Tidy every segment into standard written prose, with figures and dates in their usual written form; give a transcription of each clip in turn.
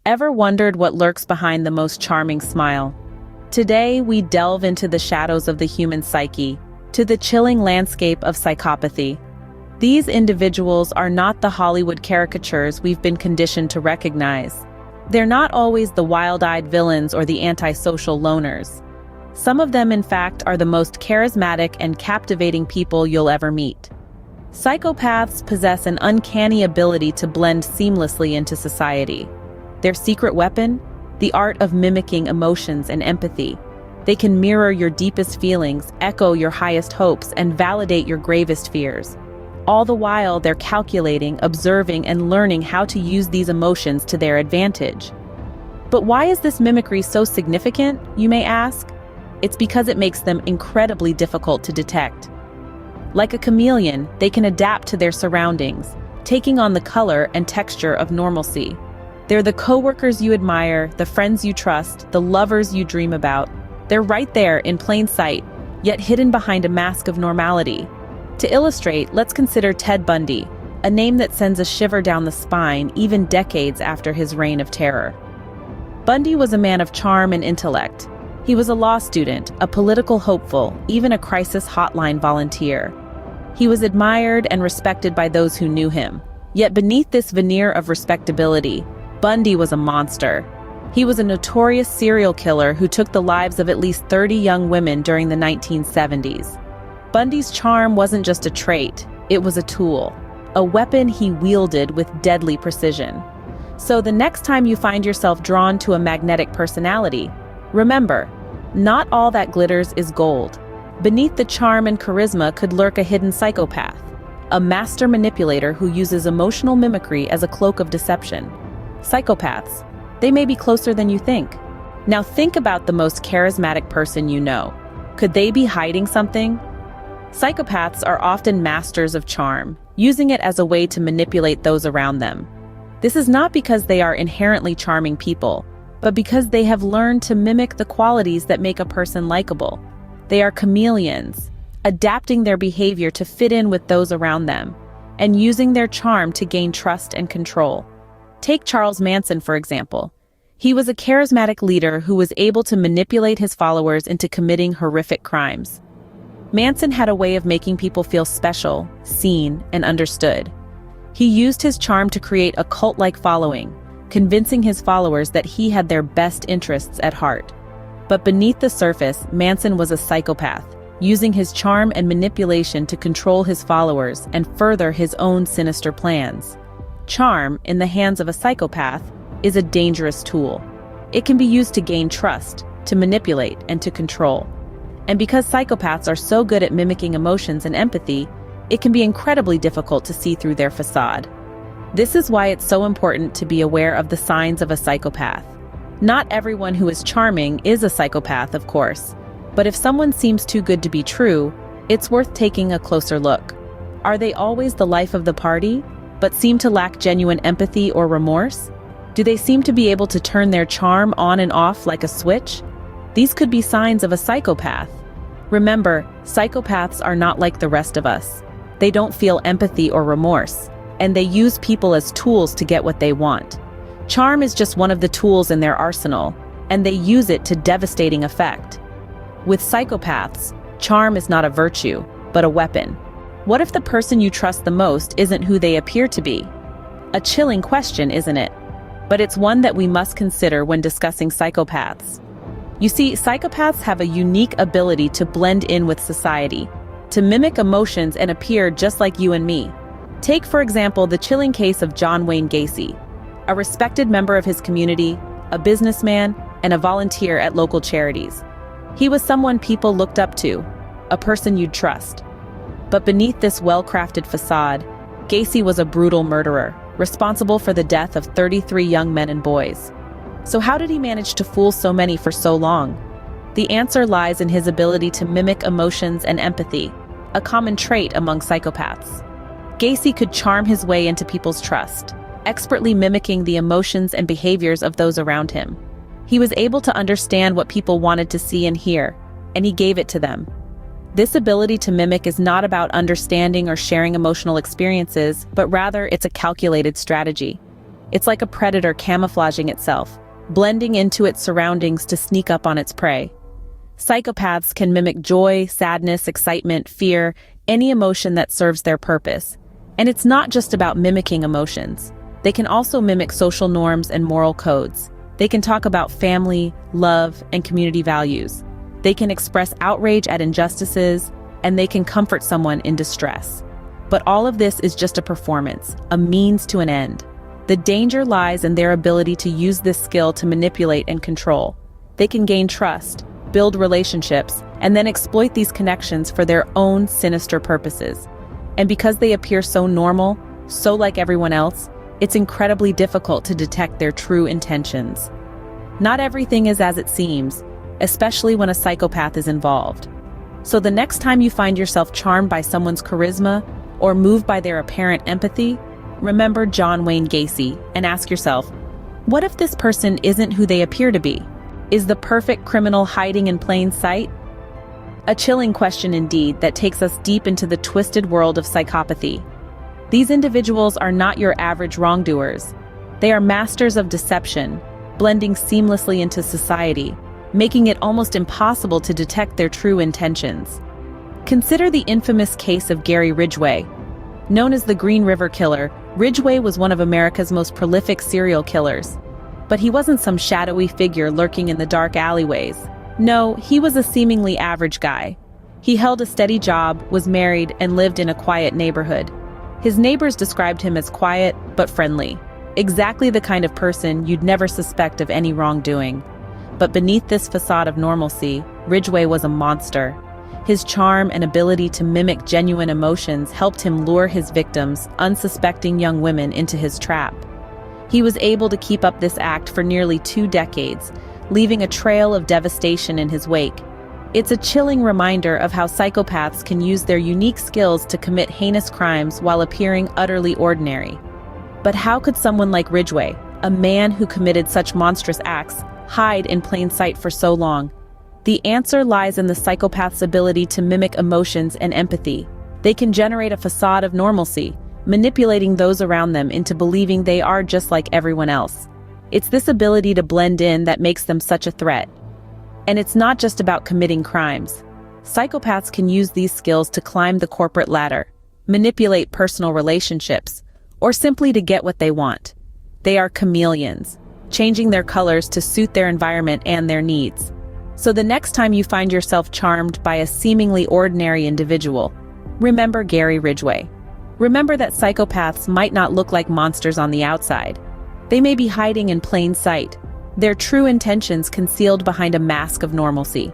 Ever wondered what lurks behind the most charming smile? Today, we delve into the shadows of the human psyche, to the chilling landscape of psychopathy. These individuals are not the Hollywood caricatures we've been conditioned to recognize. They're not always the wild-eyed villains or the antisocial loners. Some of them, in fact, are the most charismatic and captivating people you'll ever meet. Psychopaths possess an uncanny ability to blend seamlessly into society. Their secret weapon? The art of mimicking emotions and empathy. They can mirror your deepest feelings, echo your highest hopes, and validate your gravest fears. All the while, they're calculating, observing, and learning how to use these emotions to their advantage. But why is this mimicry so significant, you may ask? It's because it makes them incredibly difficult to detect. Like a chameleon, they can adapt to their surroundings, taking on the color and texture of normalcy. They're the coworkers you admire, the friends you trust, the lovers you dream about. They're right there in plain sight, yet hidden behind a mask of normality. To illustrate, let's consider Ted Bundy, a name that sends a shiver down the spine even decades after his reign of terror. Bundy was a man of charm and intellect. He was a law student, a political hopeful, even a crisis hotline volunteer. He was admired and respected by those who knew him. Yet beneath this veneer of respectability, Bundy was a monster. He was a notorious serial killer who took the lives of at least 30 young women during the 1970s. Bundy's charm wasn't just a trait, it was a tool, a weapon he wielded with deadly precision. So the next time you find yourself drawn to a magnetic personality, remember, not all that glitters is gold. Beneath the charm and charisma could lurk a hidden psychopath, a master manipulator who uses emotional mimicry as a cloak of deception. Psychopaths, they may be closer than you think. Now think about the most charismatic person you know. Could they be hiding something? Psychopaths are often masters of charm, using it as a way to manipulate those around them. This is not because they are inherently charming people, but because they have learned to mimic the qualities that make a person likable. They are chameleons, adapting their behavior to fit in with those around them, and using their charm to gain trust and control. Take Charles Manson, for example. He was a charismatic leader who was able to manipulate his followers into committing horrific crimes. Manson had a way of making people feel special, seen, and understood. He used his charm to create a cult-like following, convincing his followers that he had their best interests at heart. But beneath the surface, Manson was a psychopath, using his charm and manipulation to control his followers and further his own sinister plans. Charm, in the hands of a psychopath, is a dangerous tool. It can be used to gain trust, to manipulate, and to control. And because psychopaths are so good at mimicking emotions and empathy, it can be incredibly difficult to see through their facade. This is why it's so important to be aware of the signs of a psychopath. Not everyone who is charming is a psychopath, of course, but if someone seems too good to be true, it's worth taking a closer look. Are they always the life of the party, but seem to lack genuine empathy or remorse? Do they seem to be able to turn their charm on and off like a switch? These could be signs of a psychopath. Remember, psychopaths are not like the rest of us. They don't feel empathy or remorse, and they use people as tools to get what they want. Charm is just one of the tools in their arsenal, and they use it to devastating effect. With psychopaths, charm is not a virtue, but a weapon. What if the person you trust the most isn't who they appear to be? A chilling question, isn't it? But it's one that we must consider when discussing psychopaths. You see, psychopaths have a unique ability to blend in with society, to mimic emotions and appear just like you and me. Take, for example, the chilling case of John Wayne Gacy, a respected member of his community, a businessman, and a volunteer at local charities. He was someone people looked up to, a person you'd trust. But beneath this well-crafted facade, Gacy was a brutal murderer, responsible for the death of 33 young men and boys. So how did he manage to fool so many for so long? The answer lies in his ability to mimic emotions and empathy, a common trait among psychopaths. Gacy could charm his way into people's trust, expertly mimicking the emotions and behaviors of those around him. He was able to understand what people wanted to see and hear, and he gave it to them. This ability to mimic is not about understanding or sharing emotional experiences, but rather it's a calculated strategy. It's like a predator camouflaging itself, blending into its surroundings to sneak up on its prey. Psychopaths can mimic joy, sadness, excitement, fear, any emotion that serves their purpose. And it's not just about mimicking emotions. They can also mimic social norms and moral codes. They can talk about family, love, and community values. They can express outrage at injustices, and they can comfort someone in distress. But all of this is just a performance, a means to an end. The danger lies in their ability to use this skill to manipulate and control. They can gain trust, build relationships, and then exploit these connections for their own sinister purposes. And because they appear so normal, so like everyone else, it's incredibly difficult to detect their true intentions. Not everything is as it seems, especially when a psychopath is involved. So the next time you find yourself charmed by someone's charisma or moved by their apparent empathy, remember John Wayne Gacy and ask yourself, what if this person isn't who they appear to be? Is the perfect criminal hiding in plain sight? A chilling question indeed that takes us deep into the twisted world of psychopathy. These individuals are not your average wrongdoers. They are masters of deception, blending seamlessly into society, making it almost impossible to detect their true intentions. Consider the infamous case of Gary Ridgway. Known as the Green River Killer, Ridgway was one of America's most prolific serial killers. But he wasn't some shadowy figure lurking in the dark alleyways. No, he was a seemingly average guy. He held a steady job, was married, and lived in a quiet neighborhood. His neighbors described him as quiet but friendly, exactly the kind of person you'd never suspect of any wrongdoing. But beneath this facade of normalcy, Ridgway was a monster. His charm and ability to mimic genuine emotions helped him lure his victims, unsuspecting young women, into his trap. He was able to keep up this act for nearly 2 decades, leaving a trail of devastation in his wake. It's a chilling reminder of how psychopaths can use their unique skills to commit heinous crimes while appearing utterly ordinary. But how could someone like Ridgway, a man who committed such monstrous acts, hide in plain sight for so long? The answer lies in the psychopath's ability to mimic emotions and empathy. They can generate a facade of normalcy, manipulating those around them into believing they are just like everyone else. It's this ability to blend in that makes them such a threat. And it's not just about committing crimes. Psychopaths can use these skills to climb the corporate ladder, manipulate personal relationships, or simply to get what they want. They are chameleons, changing their colors to suit their environment and their needs. So the next time you find yourself charmed by a seemingly ordinary individual, remember Gary Ridgway. Remember that psychopaths might not look like monsters on the outside. They may be hiding in plain sight, their true intentions concealed behind a mask of normalcy.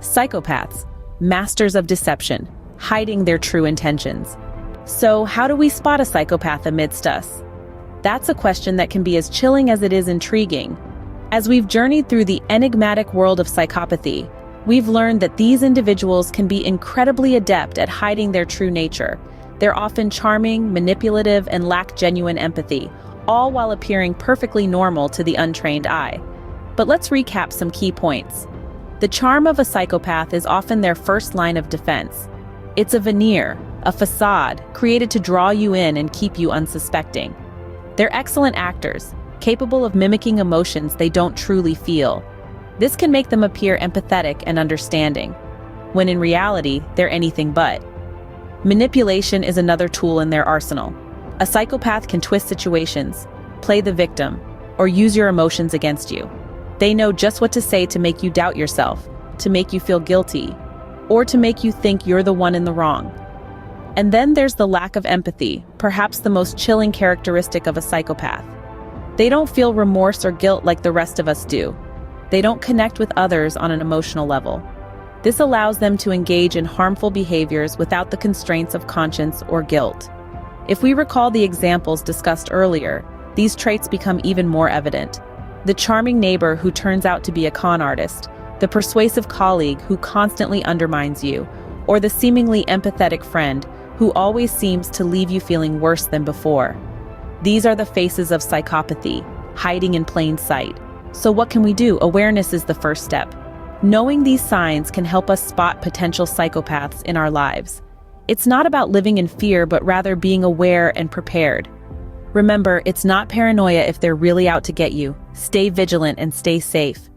Psychopaths, masters of deception, hiding their true intentions. So how do we spot a psychopath amidst us? That's a question that can be as chilling as it is intriguing. As we've journeyed through the enigmatic world of psychopathy, we've learned that these individuals can be incredibly adept at hiding their true nature. They're often charming, manipulative, and lack genuine empathy, all while appearing perfectly normal to the untrained eye. But let's recap some key points. The charm of a psychopath is often their first line of defense. It's a veneer, a facade, created to draw you in and keep you unsuspecting. They're excellent actors, capable of mimicking emotions they don't truly feel. This can make them appear empathetic and understanding, when in reality, they're anything but. Manipulation is another tool in their arsenal. A psychopath can twist situations, play the victim, or use your emotions against you. They know just what to say to make you doubt yourself, to make you feel guilty, or to make you think you're the one in the wrong. And then there's the lack of empathy, perhaps the most chilling characteristic of a psychopath. They don't feel remorse or guilt like the rest of us do. They don't connect with others on an emotional level. This allows them to engage in harmful behaviors without the constraints of conscience or guilt. If we recall the examples discussed earlier, these traits become even more evident. The charming neighbor who turns out to be a con artist, the persuasive colleague who constantly undermines you, or the seemingly empathetic friend who always seems to leave you feeling worse than before. These are the faces of psychopathy, hiding in plain sight. So what can we do? Awareness is the first step. Knowing these signs can help us spot potential psychopaths in our lives. It's not about living in fear, but rather being aware and prepared. Remember, it's not paranoia if they're really out to get you. Stay vigilant and stay safe.